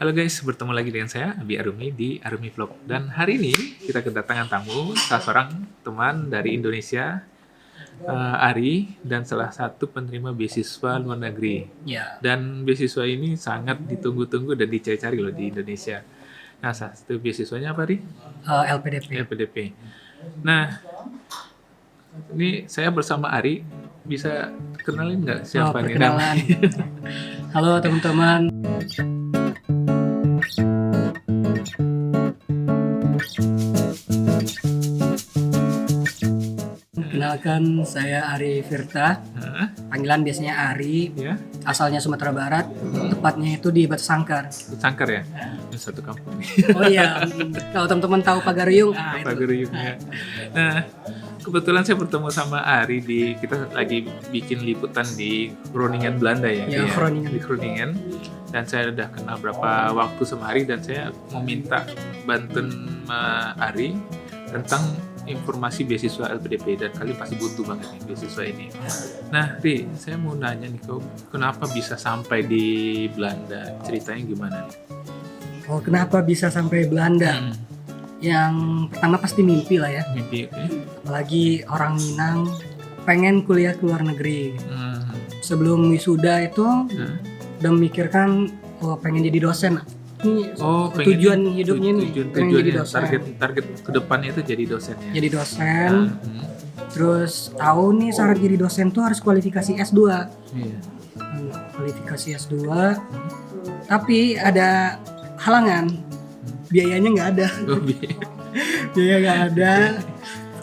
Halo guys, bertemu lagi dengan saya Abi Arumi di Arumi Vlog. Dan hari ini kita kedatangan tamu, salah seorang teman dari Indonesia, Ari, dan salah satu penerima beasiswa luar negeri. Ya, Dan beasiswa ini sangat ditunggu-tunggu dan dicari-cari loh di Indonesia. Nah, salah satu beasiswanya apa, Ari? LPDP. LPDP. Nah, ini saya bersama Ari. Bisa kenalin nggak siapa nih? Perkenalan. Halo teman-teman. Kenalkan, saya Ari Firta. Hah? Panggilan biasanya Ari. Ya, Asalnya Sumatera Barat. Tepatnya itu di Batu Sangkar. Sangkar ya? Ini satu kampung. Oh iya, kalau teman-teman tahu Pagaruyung, itu. Pagaruyungnya. Nah, kebetulan saya bertemu sama Ari kita lagi bikin liputan di Groningen Belanda ya. Ya, Iya, Groningen. di Groningen. Dan saya udah kenal berapa waktu sama Ari dan saya mau minta bantuan Ari tentang informasi beasiswa LPDP dan kalian pasti butuh banget nih beasiswa ini. Nah, Ri, saya mau nanya nih kau kenapa bisa sampai di Belanda? Ceritanya gimana nih? Oh, kenapa bisa sampai Belanda? Yang pertama pasti mimpi lah ya. Mimpi, oke. Apalagi orang Minang pengen kuliah ke luar negeri. Hmm. Sebelum wisuda itu Nah. udah memikirkan pengen jadi dosen. Ini Oh, pengen tujuan hidupnya nih, pengen tujuannya jadi dosen. target kedepannya itu jadi dosen ya. Jadi dosen. Hmm. Terus tahu nih syarat jadi dosen tuh harus kualifikasi S2. Iya. Kualifikasi S2. Tapi ada halangan. Biayanya nggak ada. Oh, Biaya nggak ada.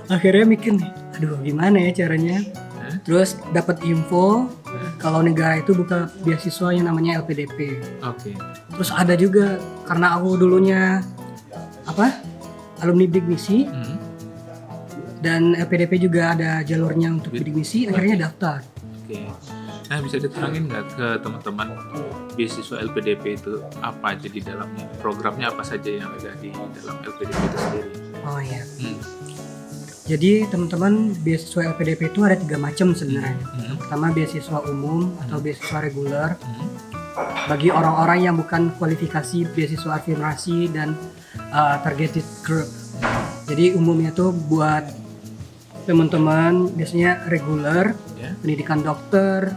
Akhirnya mikir nih, aduh gimana ya caranya? Hah? Terus dapat info kalau negara itu buka beasiswa yang namanya LPDP. Oke. Terus ada juga karena aku dulunya alumni bidik misi Hmm. dan LPDP juga ada jalurnya untuk bidik misi, akhirnya daftar. Oke. Nah, bisa diterangin nggak ke teman-teman beasiswa LPDP itu apa aja di dalamnya? Programnya apa saja yang ada di dalam LPDP itu sendiri? Oh iya. Hmm. Jadi teman-teman beasiswa LPDP itu ada 3 macam sebenarnya. Hmm. Pertama beasiswa umum atau beasiswa reguler Hmm. bagi orang-orang yang bukan kualifikasi beasiswa afirmasi dan targeted group. Jadi umumnya tuh buat teman-teman biasanya reguler, Ya. pendidikan dokter,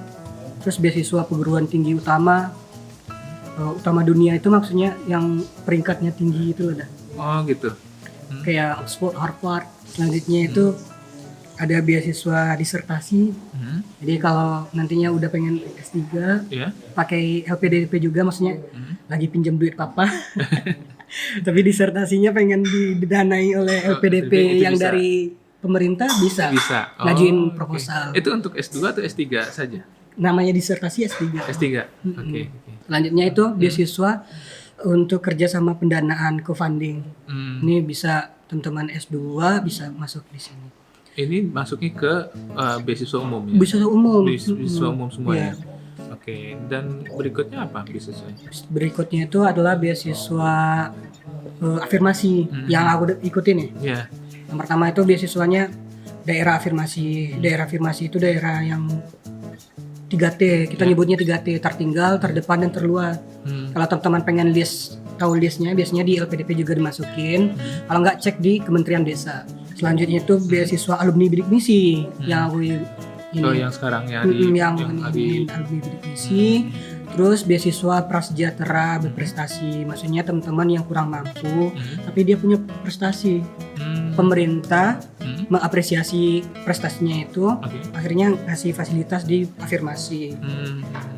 terus beasiswa perguruan tinggi utama. Utama dunia itu maksudnya yang peringkatnya tinggi itu loh dah. Oh, gitu. Kayak Oxford, Harvard. Selanjutnya itu ada beasiswa disertasi. Hmm. Jadi kalau nantinya udah pengen S3 Ya. pakai LPDP juga, maksudnya Hmm. lagi pinjam duit papa. Tapi disertasinya pengen didanai oleh Oh, LPDP itu yang bisa. dari pemerintah bisa. Bisa. Ngajuin oke. proposal. Itu untuk S2 atau S3 saja? Namanya disertasi S3. S3. Hmm. Oke. Selanjutnya itu beasiswa untuk kerjasama pendanaan co-funding. Hmm. Ini bisa teman-teman S2 bisa masuk di sini. Ini masuknya ke beasiswa umum ya? Beasiswa umum. Beasiswa umum semua Iya. ya? Oke, dan berikutnya apa beasiswanya? Berikutnya itu adalah beasiswa afirmasi yang aku ikutin nih. Ya. Yang pertama itu beasiswanya daerah afirmasi. Daerah afirmasi itu daerah yang 3T. Kita nyebutnya 3T, tertinggal, terdepan, dan terluar. Kalau teman-teman pengen tahu listnya, biasanya di LPDP juga dimasukin. Kalau nggak, cek di Kementerian Desa. Selanjutnya itu beasiswa alumni bidik misi yang aku ini. Oh, yang sekarang ya yang hari alumni bidik misi. Terus beasiswa prasejahtera berprestasi, maksudnya teman-teman yang kurang mampu tapi dia punya prestasi. Pemerintah mengapresiasi prestasinya itu, Oke. akhirnya kasih fasilitas di afirmasi.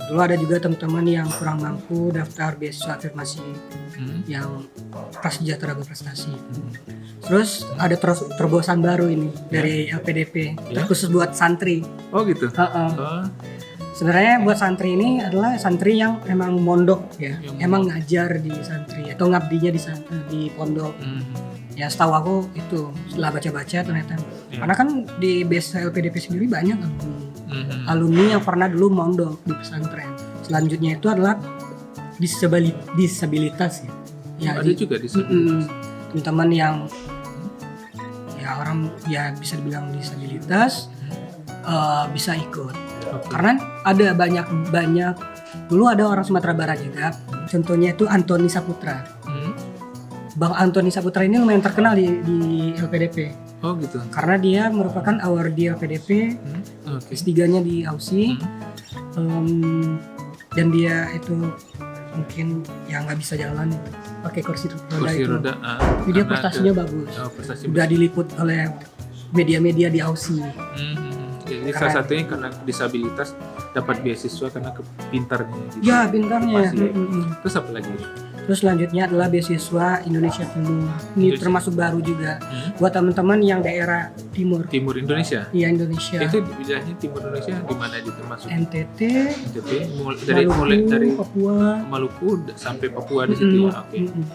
Dulu ada juga teman-teman yang kurang mampu daftar beasiswa afirmasi yang prasejahtera berprestasi. Terus ada terobosan baru ini dari LPDP, Ya. khusus buat santri. Oh, gitu. Heeh. Oh, Sebenarnya buat santri ini adalah santri yang emang mondok ya, Yang emang ngajar di santri atau ngabdinya di pondok. Ya setahu aku itu setelah baca-baca ternyata, karena kan di base LPDP sendiri banyak alumni yang pernah dulu mondok di pesantren. Selanjutnya itu adalah disabilitas ya. Ya, ada juga disabilitas. teman-teman yang ya orang ya bisa dibilang disabilitas bisa ikut. Oke. Karena ada banyak dulu ada orang Sumatera Barat juga Contohnya itu Antoni Saputra. Hmm. Bang Antoni Saputra ini lumayan terkenal di LPDP. Oh gitu. Karena dia merupakan award di LPDP, Oke. S3-nya di Aussie. Dan dia itu mungkin ya nggak bisa jalan pakai kursi roda Kursi itu. roda. Tapi dia karena prestasinya ada- bagus. prestasi Udah diliput oleh media-media di Aussie. Jadi Keren. salah satunya karena disabilitas dapat beasiswa karena pintarnya. Gitu. Ya, pintarnya. Masih. Mm-mm. Terus apa lagi? Terus selanjutnya adalah beasiswa Indonesia Timur. Ini Indonesia. termasuk baru juga Hmm. buat teman-teman yang daerah timur. Timur Indonesia. Iya, Indonesia. Itu wilayahnya Timur Indonesia di mana aja termasuk? NTT, NTT, Maluku, mulai dari Papua. Maluku sampai Papua di situ. Mm-mm. Oke. Mm-mm.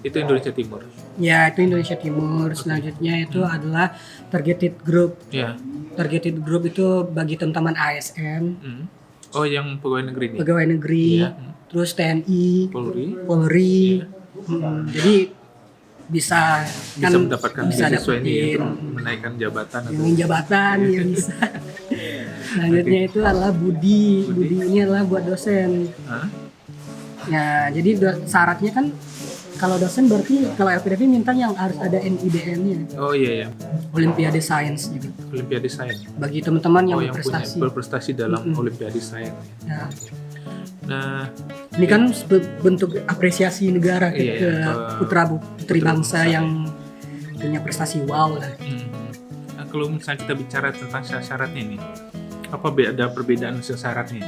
Itu Indonesia Timur. Ya, itu Indonesia Timur. Selanjutnya itu adalah Targeted Group. Ya. Targeted Group itu bagi teman-teman ASN, Hmm. Oh, yang pegawai negeri nih. pegawai negeri, Iya. terus TNI, Polri Polri. Jadi bisa bisa mendapatkan bisa beasiswa ini dapetin untuk menaikkan jabatan atau yang jabatan ya bisa. Selanjutnya itu adalah Budi. Budi ini adalah buat dosen. Hah? Ya, jadi syaratnya kan kalau dosen berarti kalau LPDP minta yang harus ada NIDN-nya, Oh iya ya, Olimpiade Sains gitu. Olimpiade Sains. Bagi teman-teman yang Oh, yang berprestasi. punya berprestasi dalam Olimpiade Sains. Ya. Nah, Ini kan bentuk apresiasi negara Iya, ke ya, putri bangsa yang punya prestasi wow lah. nah, kalau misalnya kita bicara tentang syarat-syaratnya nih, apa ada perbedaan syaratnya?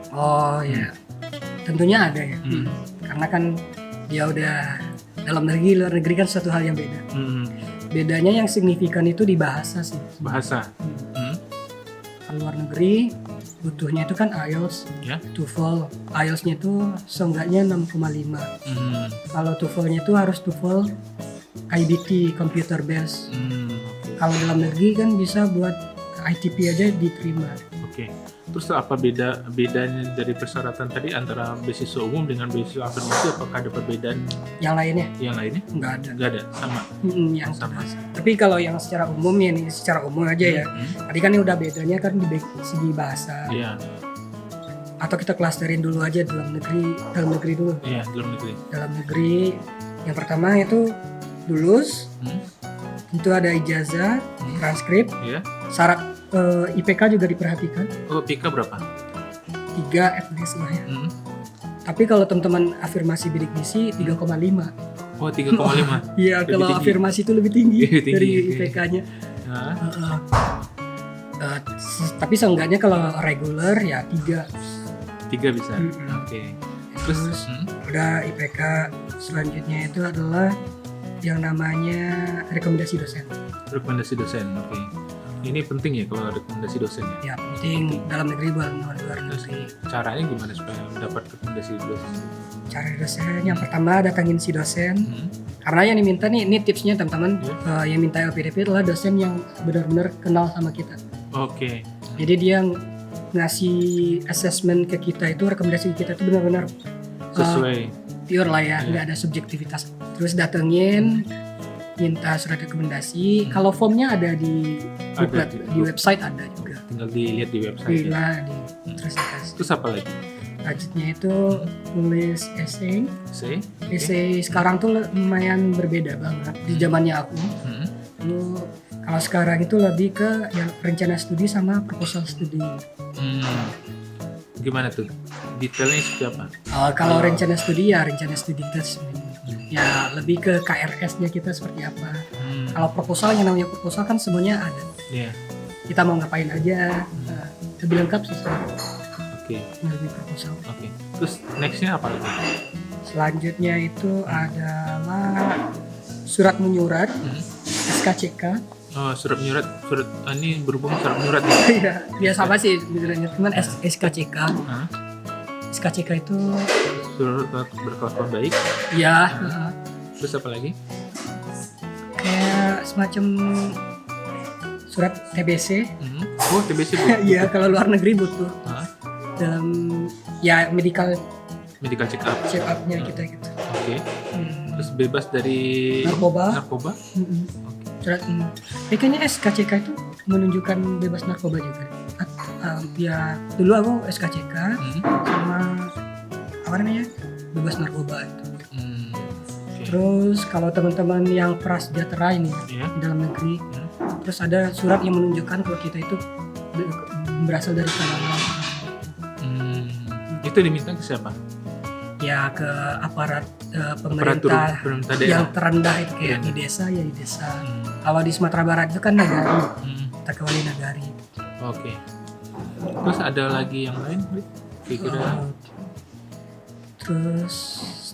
Oh ya, tentunya ada ya. Hmm. Karena kan dia udah dalam negeri, luar negeri kan suatu hal yang beda. Hmm. Bedanya yang signifikan itu di bahasa sih. Bahasa. Hmm. Kalau luar negeri butuhnya itu kan IELTS, Ya. TOEFL. IELTS-nya itu seenggaknya 6,5. Hmm. Kalau TOEFL-nya itu harus TOEFL IBT, computer based. Kalau dalam negeri kan bisa buat ITP aja diterima. Oke. Terus apa bedanya dari persyaratan tadi antara beasiswa umum dengan beasiswa afirmasi? Apakah ada perbedaan Yang lainnya yang lainnya? nggak ada. Enggak ada, sama. Yang Sama. Tapi kalau yang secara umum ya nih, secara umum aja ya. Hmm. Tadi kan ini udah bedanya kan di segi bahasa. Iya, Atau kita klasterin dulu aja dalam negeri dulu. iya, dalam negeri. Dalam negeri yang pertama itu lulus, Hmm. itu ada ijazah, transkrip, Iya. syarat IPK juga diperhatikan, Oh, PK berapa? 3 at least lah ya. Hmm. Tapi kalau teman-teman afirmasi bidik misi 3,5. Oh, 3,5. Iya, Lebih kalau tinggi. afirmasi itu lebih tinggi, Lebih tinggi, dari oke. IPK-nya. Nah, Tapi seenggaknya kalau reguler ya 3. 3 bisa. Mm-mm. Oke. Terus Terus udah IPK, selanjutnya itu adalah yang namanya rekomendasi dosen. rekomendasi dosen. Oke. Ini penting ya kalau rekomendasi dosen ya. Ya penting dalam negeri buat luar negeri. Caranya gimana supaya mendapat rekomendasi dosen? Cara dosen yang pertama datangin si dosen. Hmm. Karena yang diminta nih, ini tipsnya teman-teman, Ya. yang minta LPDP adalah dosen yang benar-benar kenal sama kita. Oke. Jadi dia ngasih assessment ke kita itu, rekomendasi ke kita itu benar-benar Sesuai. pure lah ya, Iya. nggak ada subjektivitas. Terus datengin, minta surat rekomendasi. Kalau formnya ada di booklet, di website ada juga. Tinggal dilihat di website. Ya. Bila terus dikasih. Terus apa lagi? Selanjutnya itu nulis essay. C. Essay sekarang tuh lumayan berbeda banget di zamannya aku. Hmm. Dulu kalau sekarang itu lebih ke yang rencana studi sama proposal studi. Hmm. Gimana tuh? Detailnya seperti apa? Kalau rencana studi ya rencana studi kita ya lebih ke KRS-nya kita seperti apa. Kalau proposal, yang namanya proposal kan semuanya ada. Iya. Kita mau ngapain aja, lebih lengkap sesuai Oke. lebih proposal. Oke. Terus nextnya apa lagi? Selanjutnya itu adalah surat menyurat SKCK. Oh, surat menyurat. Ini berhubung surat menyurat ya? Iya, biasa apa sih sebenarnya teman SKCK. Hah? SKCK itu Surat berkelakuan baik. ya Terus apa lagi? kayak semacam surat TBC. Hmm. Oh, TBC bu. Iya, kalau luar negeri butuh Hah? dalam ya medical Medical check up. check up-nya kita gitu. Oke. Terus bebas dari Narkoba. narkoba? Mm-mm. Surat kayaknya SKCK itu menunjukkan bebas narkoba juga. Ya dulu aku SKCK Hmm. sama bebas narkoba itu. Oke. Terus kalau teman-teman yang prasejahtera ini Ya. di dalam negeri, terus ada surat yang menunjukkan kalau kita itu berasal dari kalangan Itu diminta ke siapa? ya ke aparat Aparatur pemerintah pemerintah daerah. yang terendah itu kayak di desa ya di desa. Kalau di Sumatera Barat itu kan nagari, Takawali Nagari. Oke. Terus ada lagi yang lain, Brit? Kira-kira Terus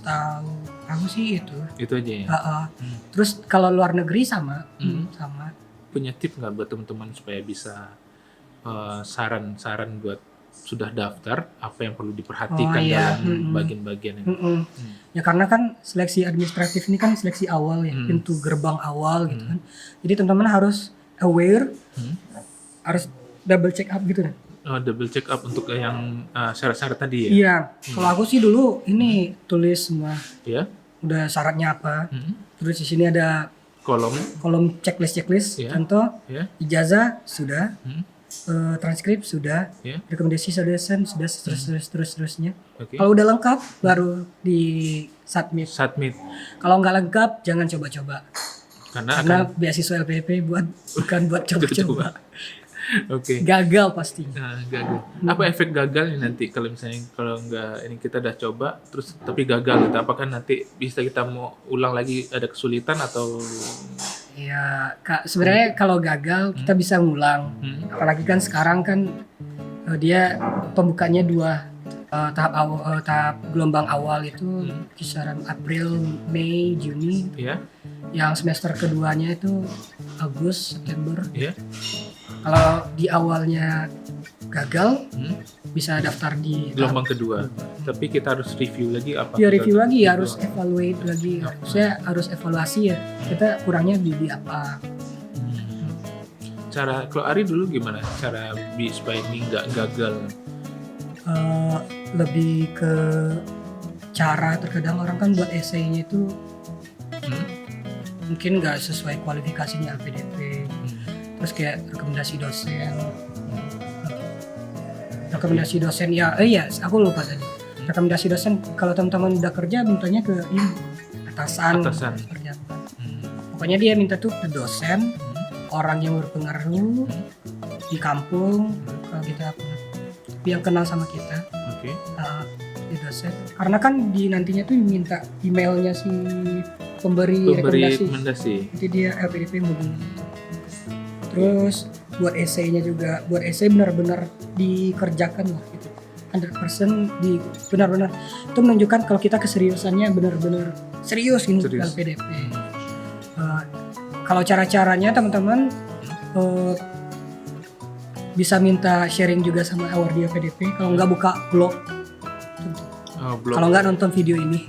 tahu aku sih itu. itu aja ya. Terus kalau luar negeri sama, sama. Punya tips nggak buat teman-teman supaya bisa saran-saran buat sudah daftar apa yang perlu diperhatikan iya. dalam bagian-bagian ini? Ya karena kan seleksi administratif ini kan seleksi awal ya, pintu gerbang awal gitu kan. Jadi teman-teman harus aware, harus double check up gitu kan. Double check up untuk yang syarat-syarat tadi ya. Iya, kalau aku sih dulu ini tulis semua, Ya. udah syaratnya apa. Terus di sini ada Kolom. checklist, Iya. contoh Ya. ijazah sudah, transkrip sudah, Ya. rekomendasi dosen sudah, seterusnya. Oke. Kalau udah lengkap baru di submit. Submit. Kalau nggak lengkap jangan coba-coba. Karena Karena akan beasiswa LPDP bukan buat coba-coba. Oke. Gagal pasti. Nah, gagal. Apa efek gagalnya nanti kalau misalnya kalau nggak ini kita udah coba terus tapi gagal gitu? Apakah nanti bisa kita mau ulang lagi ada kesulitan atau Ya, Kak, sebenarnya kalau gagal kita bisa ngulang. Apalagi kan sekarang kan dia pembukanya dua tahap gelombang awal itu kisaran April, Mei, Juni. ya? Yang semester keduanya itu Agustus, September. Ya. Kalau di awalnya gagal bisa daftar di Gelombang kedua. Tapi kita harus review lagi apa? ya review lagi, harus evaluate lagi. Saya harus evaluasi ya. Kita kurangnya di apa? Cara kalau Ari dulu gimana? Cara supaya ini nggak gagal? Lebih ke cara, terkadang orang kan buat esainya itu mungkin nggak sesuai kualifikasinya LPDP. Terus kayak rekomendasi dosen ya aku lupa tadi. Rekomendasi dosen kalau teman-teman udah kerja mintanya ke ini atasan. Kerja. Pokoknya dia minta tuh ke dosen, orang yang berpengaruh di kampung, kalau kita yang kenal sama kita. Oke. Di dosen. Karena kan di nantinya tuh minta emailnya si pemberi rekomendasi. Jadi dia LPDP hubungi. Terus buat esainya juga, buat esai benar-benar dikerjakan lah gitu. 100% benar-benar itu menunjukkan kalau kita keseriusannya benar-benar serius ini LPDP. Kalau cara-caranya teman-teman bisa minta sharing juga sama award di LPDP. Kalau nggak buka blog. Kalau nggak nonton video ini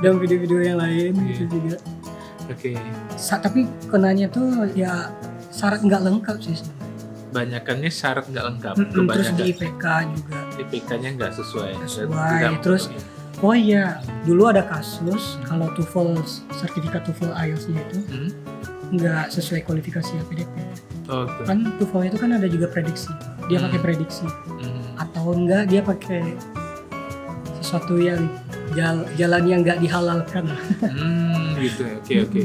dan video-video yang lain itu juga. Oke. Tapi kenanya tuh ya syarat nggak lengkap sih sebenarnya. Banyakannya syarat nggak lengkap. Terus di IPK juga. IPK-nya nggak sesuai. Terus oh iya, dulu ada kasus kalau TOEFL, sertifikat TOEFL IELTS-nya itu nggak sesuai kualifikasi LPDP. Kan TOEFL itu kan ada juga prediksi. Dia pakai prediksi. Atau enggak dia pakai sesuatu yang jalan yang nggak dihalalkan. Gitu. Oke.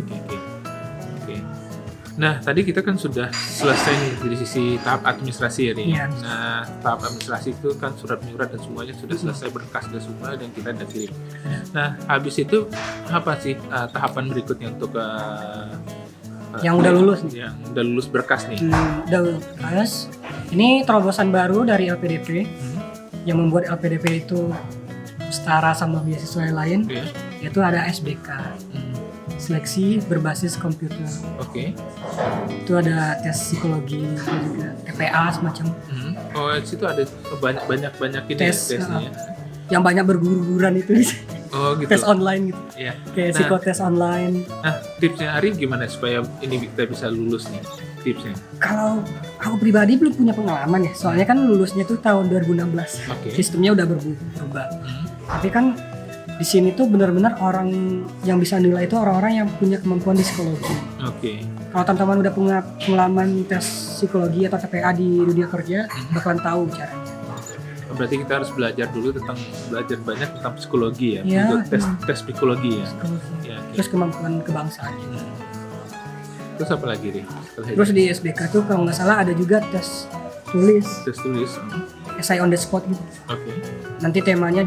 Nah, tadi kita kan sudah selesai nih dari sisi tahap administrasi ya nih. Iya. Nah, tahap administrasi itu kan surat menyurat dan semuanya sudah selesai, berkas dan semua dan kita udah kirim. Nah, habis itu apa sih tahapan berikutnya untuk yang udah lulus? Yang udah lulus berkas nih. Udah lulus. Ini terobosan baru dari LPDP yang membuat LPDP itu setara sama beasiswa yang lain, yaitu ada SBK, seleksi berbasis komputer. Oke. Itu ada tes psikologi juga, TPA semacam. Oh, di situ ada banyak ini tesnya. Yang banyak berguguran itu di sini. Oh, gitu. Tes online gitu. Iya. Kayak psikotes online. Nah, tipsnya Ari gimana supaya ini kita bisa lulus nih? Tipsnya? Kalau aku pribadi belum punya pengalaman ya, soalnya kan lulusnya tuh tahun 2016. Sistemnya udah berubah. Tapi kan di sini tuh benar-benar orang yang bisa nilai itu orang-orang yang punya kemampuan di psikologi. Kalau teman-teman udah punya pengalaman tes psikologi atau TPA di dunia kerja, bakalan tahu caranya. Berarti kita harus belajar banyak tentang psikologi ya, Ya, untuk tes psikologi ya. psikologi. Ya, oke. Terus kemampuan kebangsaan. Terus apa lagi nih? Terus di SBK tuh kalau nggak salah ada juga tes tulis, tes tulis. essay on the spot gitu. Oke. Nanti temanya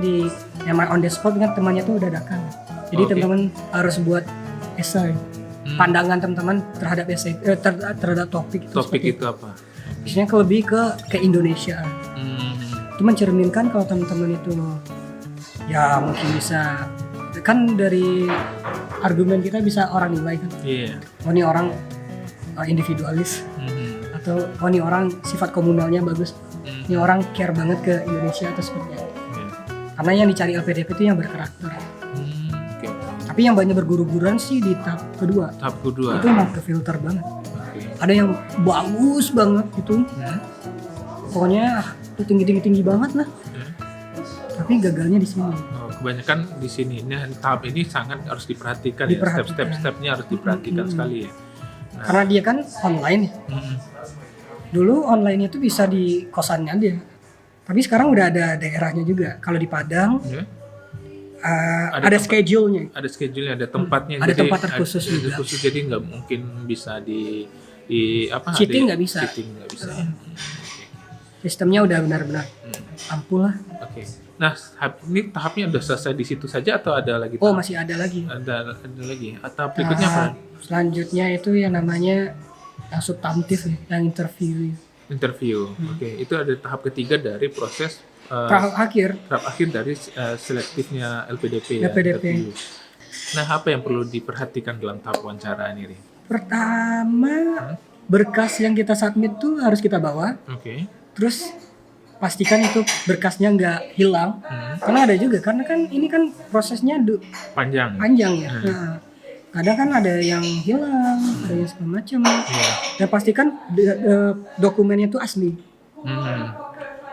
tema on the spot kan temannya tuh udah dadakan. Jadi Oke. teman-teman harus buat essay. Pandangan teman-teman terhadap essay terhadap topik itu. Topik seperti itu apa? biasanya lebih ke Indonesia. Itu mencerminkan kalau teman-teman itu ya mungkin bisa kan dari argumen kita bisa orang nilai kan. Iya. Oh ini orang individualis atau oh ini orang sifat komunalnya bagus. Ini orang care banget ke Indonesia atau seperti apa. Iya. Karena yang dicari LPDP itu yang berkarakter. Oke. Tapi yang banyak berguru-guruan sih di tahap kedua. Tahap kedua. Itu emang ke filter banget. Oke. Ada yang bagus banget gitu. Pokoknya tinggi banget lah. Tapi gagalnya di sini. Oh, kebanyakan di sini. Nah, tahap ini sangat harus diperhatikan, ya. Diperhatikan. Step-stepnya harus diperhatikan sekali ya. Nah. Karena dia kan online ya. Dulu online itu bisa di kosannya dia. Tapi sekarang udah ada daerahnya juga. Kalau di Padang Ya. ada schedule-nya. Ada schedule, ada tempatnya. Ada tempat terkhusus ada juga. khusus, jadi nggak mungkin bisa di apa? Cheating nggak bisa. Cheating nggak bisa. Ya. Sistemnya udah benar-benar ampuh lah. Oke. Nah, ini tahapnya udah selesai di situ saja atau ada lagi? Oh tahap? masih ada lagi. Ada lagi. Atau berikutnya apa? Selanjutnya itu yang namanya yang substantif ya, yang interview. Interview. Oke. Itu ada tahap ketiga dari proses Tahap akhir tahap akhir dari selektifnya LPDP ya. LPDP. Interview. Nah, apa yang perlu diperhatikan dalam tahap wawancara ini, Ri? pertama berkas yang kita submit tuh harus kita bawa. Oke. Terus pastikan itu berkasnya nggak hilang. Karena ada juga, karena kan ini kan prosesnya Panjang. panjang ya. Nah, kadang kan ada yang hilang, ada yang segala macam. Iya. Dan pastikan dokumennya itu asli.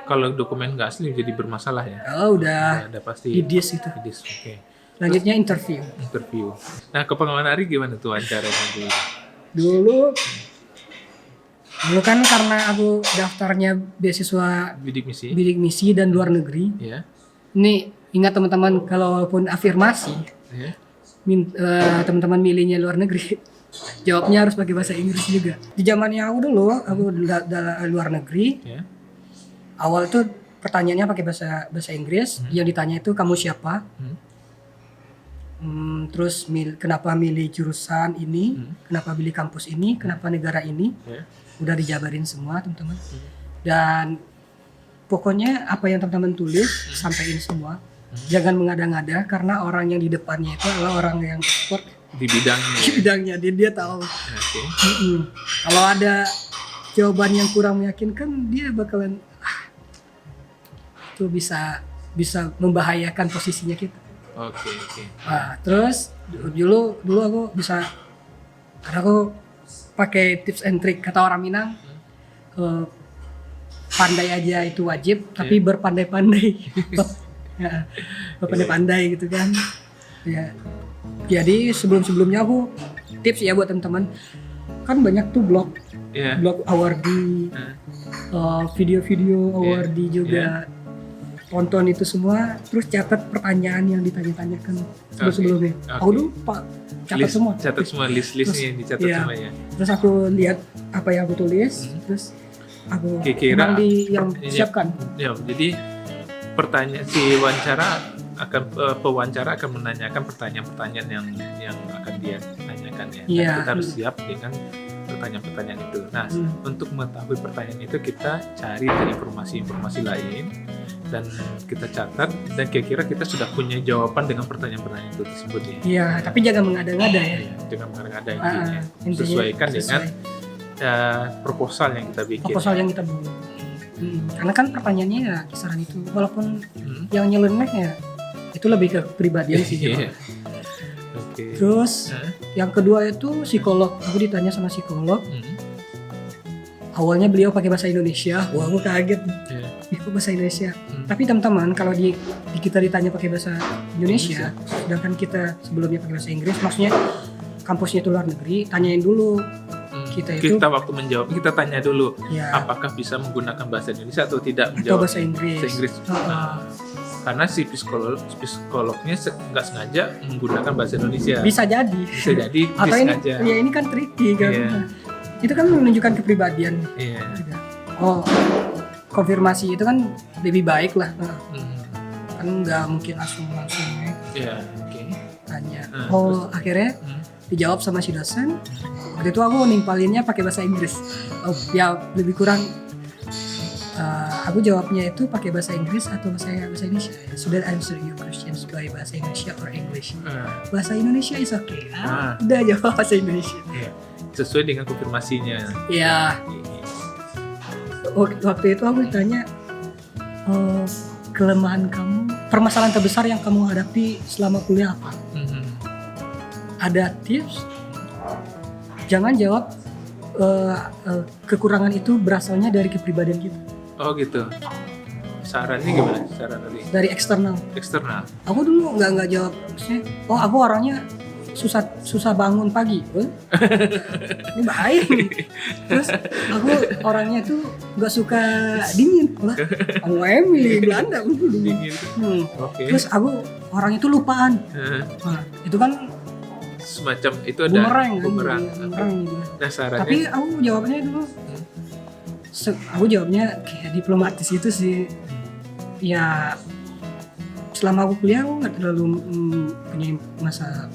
Kalau dokumen nggak asli jadi bermasalah ya. Oh udah Ada pasti. didis itu. Didis, oke. Selanjutnya interview. Interview. Nah, ke pengalaman Ari gimana tuh wawancara nanti? Dulu kan karena aku daftarnya beasiswa Bidik misi. bidik misi dan luar negeri. Ya. Ini ingat teman-teman, kalaupun afirmasi Ya. teman-teman milihnya luar negeri, jawabnya harus pakai bahasa Inggris juga. Di zamannya aku dulu, aku luar negeri, Ya. awal tuh pertanyaannya pakai bahasa Inggris. Yang ditanya itu kamu siapa, terus kenapa milih jurusan ini, kenapa pilih kampus ini, kenapa negara ini, Ya. udah dijabarin semua teman-teman. Dan pokoknya apa yang teman-teman tulis sampaikan semua. Jangan mengada-ngada, karena orang yang di depannya itu adalah orang yang expert Di bidangnya. di bidangnya, dia tahu. Oke. Kalau ada jawaban yang kurang meyakinkan, dia bakalan itu bisa membahayakan posisinya kita. Oke. Nah, terus dulu aku bisa, karena aku pakai tips and trick kata orang Minang, pandai aja itu wajib, tapi berpandai-pandai. Ya, berpandai-pandai gitu kan. Ya. Jadi sebelumnya aku tips ya buat teman-teman, kan banyak tuh blog Ya. awardee, video-video awardee juga. Tonton itu semua, terus catat pertanyaan yang ditanya-tanyakan sebelumnya. Oke. Aku dulu catat semua. Catat semua list-listnya dicatat Iya. semua ya. Terus aku lihat apa yang aku tulis, terus aku Kira-kira yang siapkan. Ya, jadi pertanyaan si pewawancara akan menanyakan pertanyaan-pertanyaan yang akan dia tanyakan ya. Dan Iya. kita harus siap dengan pertanyaan-pertanyaan itu. Nah, untuk mengetahui pertanyaan itu kita cari dari informasi-informasi lain dan kita catat, dan kira-kira kita sudah punya jawaban dengan pertanyaan-pertanyaan itu tersebut ya. Iya, tapi jangan mengada-ngada ya. Iya, dengan mengada-ngada intinya. Intinya Sesuaikan sesuai dengan proposal yang kita bikin. proposal yang kita buat. Karena kan pertanyaannya ya kisaran itu, walaupun yang nyeleneh ya itu lebih ke kepribadian sih. Iya. Oke. Terus yang kedua itu psikolog. Aku ditanya sama psikolog. Awalnya beliau pakai bahasa Indonesia. Wah, aku kaget. Iya. Itu bahasa Indonesia. Tapi teman-teman, kalau kita ditanya pakai bahasa Indonesia, sedangkan kita sebelumnya pakai bahasa Inggris, maksudnya kampusnya itu luar negeri, tanyain dulu kita itu Kita waktu menjawab kita tanya dulu ya apakah bisa menggunakan bahasa Indonesia atau tidak atau menjawab bahasa Inggris. Nah, karena si psikolognya nggak sengaja menggunakan bahasa Indonesia. Bisa jadi. Bisa jadi Atau ini sengaja. ya ini kan tricky kan. Iya. Itu kan menunjukkan kepribadian Iya. juga. Oh, konfirmasi itu kan lebih baik lah. Kan nggak mungkin langsung ya. Iya, oke. Tanya. Terus? Akhirnya dijawab sama si dosen. Waktu itu aku nimpalinnya pakai bahasa Inggris. Ya lebih kurang aku jawabnya itu pakai bahasa Inggris atau bahasa Indonesia. Sudah answer your questions by bahasa Indonesia or English. Bahasa Indonesia is okay. Udah jawab bahasa Indonesia. Iya. Sesuai dengan konfirmasinya. Ya. Waktu itu aku ditanya kelemahan kamu, permasalahan terbesar yang kamu hadapi selama kuliah apa? Ada tips? Jangan jawab kekurangan itu berasalnya dari kepribadian kita. Oh gitu. Sarannya gimana? Saran Dari eksternal. eksternal. Aku dulu nggak jawab. Maksudnya, aku orangnya susah bangun pagi. Ini bahaya nih. Terus aku orangnya tuh nggak suka dingin. Lah, kamu milih Belanda dulu. Dingin. Oke. Terus aku orangnya tuh lupaan. Nah, itu kan Semacam itu ada bumerang kan. bumerang. Bumerang gitu. Nah, sarannya Tapi aku jawabnya dulu. Aku jawabnya kayak diplomatis itu sih. Ya selama aku kuliah aku nggak terlalu punya masa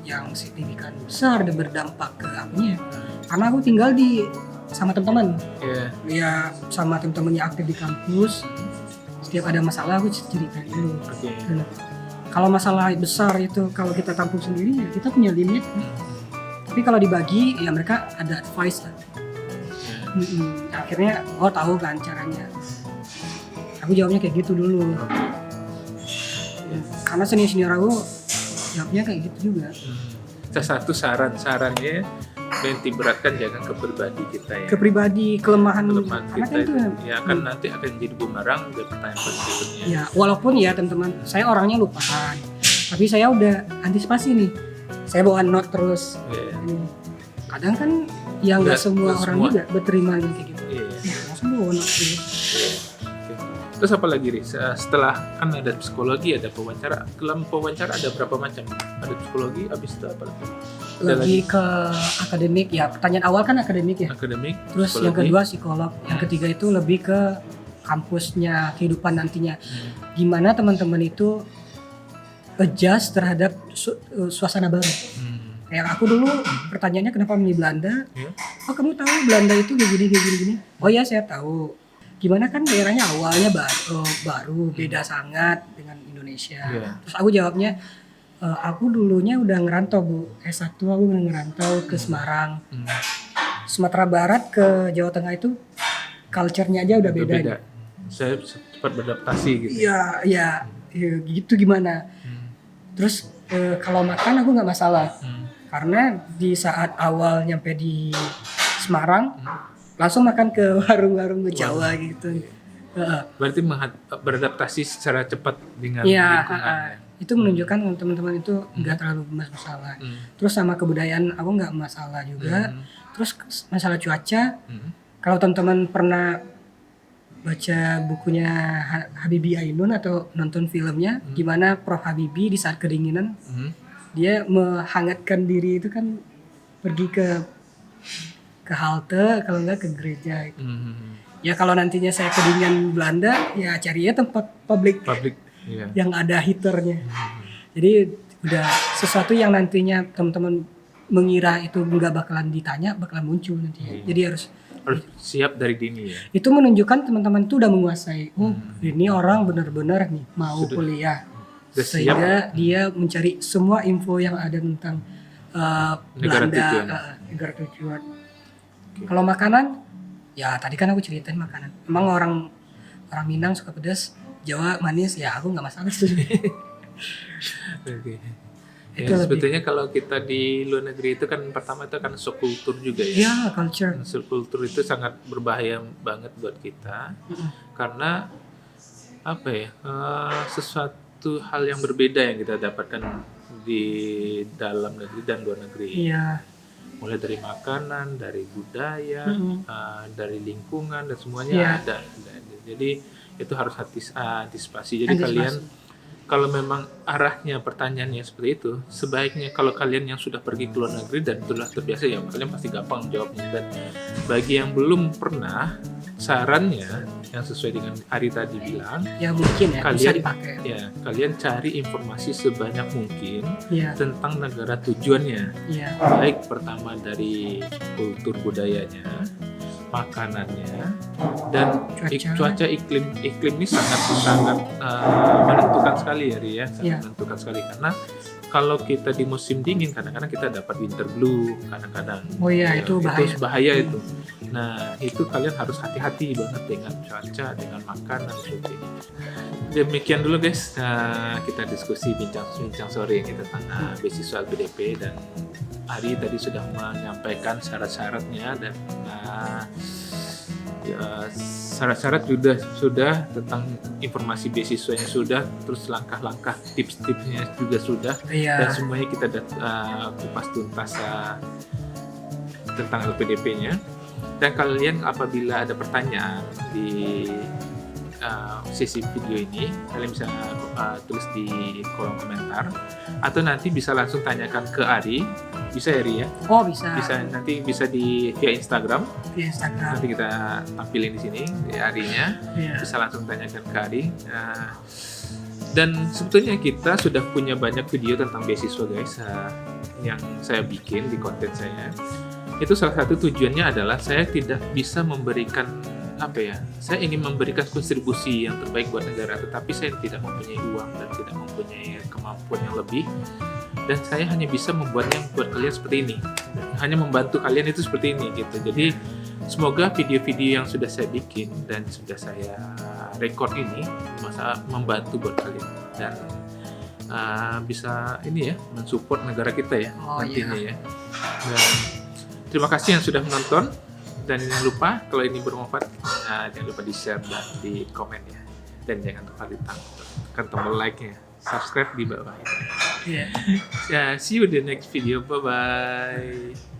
yang signifikan besar dan berdampak ke akunya. Karena aku tinggal sama teman-teman. Ya sama teman-teman yang aktif di kampus. Setiap ada masalah aku cerita dulu. Dan kalau masalah besar itu kalau kita tampung sendiri ya kita punya limit. Tapi kalau dibagi ya mereka ada advice lah. Akhirnya tahu kan caranya. Aku jawabnya kayak gitu dulu. Karena senior aku jawabnya kayak gitu juga. Salah satu sarannya menitik beratkan jangan ke pribadi kita ya. Ke pribadi, kelemahan kita kan itu ya akan nanti akan jadi bumerang dari pertanyaan berikutnya. Ya, walaupun ya teman-teman, saya orangnya lupaan. Tapi saya udah antisipasi nih. Saya bawa note terus. Kadang kan ya nggak semua orang juga berterima kayak gitu. Ya, langsung bawa note terus. Terus apa lagi, Riz? Setelah kan ada psikologi, ada wawancara. Dalam wawancara ada berapa macam? Ada psikologi, habis itu apa lagi? Lagi ke akademik, ya pertanyaan awal kan akademik ya. Akademik. Terus psikologi. yang kedua psikolog, yang ketiga itu lebih ke kampusnya, kehidupan nantinya. Gimana teman-teman itu adjust terhadap suasana baru. Kayak aku dulu pertanyaannya kenapa milih Belanda? Oh kamu tahu Belanda itu kayak gini. Oh ya saya tahu. Gimana kan daerahnya awalnya baru beda sangat dengan Indonesia. Terus aku jawabnya aku dulunya udah ngerantau Bu. S1 aku udah ngerantau ke Semarang. Sumatera Barat ke Jawa Tengah itu culture-nya aja udah beda. Gitu. Saya cepat beradaptasi gitu. Iya gitu gimana. Terus kalau makan aku nggak masalah. Karena di saat awal nyampe di Semarang langsung makan ke warung-warung Jawa gitu. Berarti beradaptasi secara cepat dengan lingkungan. Itu menunjukkan teman-teman itu nggak terlalu bermasalah. Terus sama kebudayaan aku nggak masalah juga. Terus masalah cuaca, kalau teman-teman pernah baca bukunya Habibie Ainun atau nonton filmnya, gimana Prof Habibie di saat kedinginan dia menghangatkan diri itu kan pergi ke halte, kalau enggak ke gereja gitu. Ya kalau nantinya saya kedinginan Belanda ya cari ya tempat publik yang ada heaternya. Jadi udah sesuatu yang nantinya teman-teman mengira itu nggak bakalan ditanya, bakalan muncul nanti. Jadi harus siap dari dini ya. Itu menunjukkan teman-teman itu udah menguasai. Ini orang benar-benar nih mau kuliah. Sehingga dia mencari semua info yang ada tentang Belanda, negara tujuan. Kalau makanan, ya tadi kan aku ceritain makanan. Emang orang Minang suka pedas, Jawa manis, ya aku nggak masalah sih. Ya, sebetulnya kalau kita di luar negeri itu kan pertama itu kan subkultur juga ya. Iya, culture. Subkultur itu sangat berbahaya banget buat kita karena apa ya? Sesuatu hal yang berbeda yang kita dapatkan di dalam negeri dan luar negeri. Iya. mulai dari makanan, dari budaya, dari lingkungan dan semuanya Iya. ada. Jadi itu harus antisipasi. Jadi kalian kalau memang arahnya pertanyaannya seperti itu, sebaiknya kalau kalian yang sudah pergi ke luar negeri dan sudah terbiasa, ya kalian pasti gampang menjawabnya. Dan bagi yang belum pernah, sarannya yang sesuai dengan Ari tadi bilang, Ya mungkin ya bisa kalian dipakai. ya kalian cari informasi sebanyak mungkin Iya. tentang negara tujuannya. Iya. Baik pertama dari kultur budayanya, makanannya, dan cuaca iklim ini sangat menentukan sekali ya Ri, ya sangat Iya. menentukan sekali, karena kalau kita di musim dingin kadang-kadang kita dapat winter blue, kadang-kadang Oh iya, ya, itu bahaya. bahaya itu. Nah itu kalian harus hati-hati banget dengan cuaca, dengan makanan seperti ini. Demikian dulu guys, kita diskusi bincang sore ini tentang beasiswa LPDP, dan Ari tadi sudah menyampaikan syarat-syaratnya, dan syarat-syarat sudah tentang informasi beasiswanya sudah, terus langkah-langkah tips-tipsnya juga sudah, dan Iya. semuanya kita kupas tuntas tentang LPDP-nya. Dan kalian apabila ada pertanyaan di sesi video ini, kalian bisa tulis di kolom komentar, atau nanti bisa langsung tanyakan ke Ari, bisa ya Ri ya? Oh bisa. Nanti bisa via Instagram, Via Instagram. nanti kita tampilin di sini di Arinya, Iya. bisa langsung tanyakan ke Ari. Dan sebetulnya kita sudah punya banyak video tentang beasiswa guys, yang saya bikin di konten saya. Itu salah satu tujuannya adalah saya tidak bisa memberikan saya ingin memberikan kontribusi yang terbaik buat negara, tetapi saya tidak mempunyai uang dan tidak mempunyai kemampuan yang lebih, dan saya hanya bisa membuatnya buat kalian seperti ini, hanya membantu kalian itu seperti ini gitu. Jadi semoga video-video yang sudah saya bikin dan sudah saya record ini membantu buat kalian, dan bisa ini ya mensupport negara kita ya nantinya ya. Dan terima kasih yang sudah menonton, dan jangan lupa kalau ini bermanfaat, jangan lupa di share dan di komen ya, dan jangan lupa tekan tombol like-nya, subscribe di bawah ini. Iya. See you in the next video, bye bye.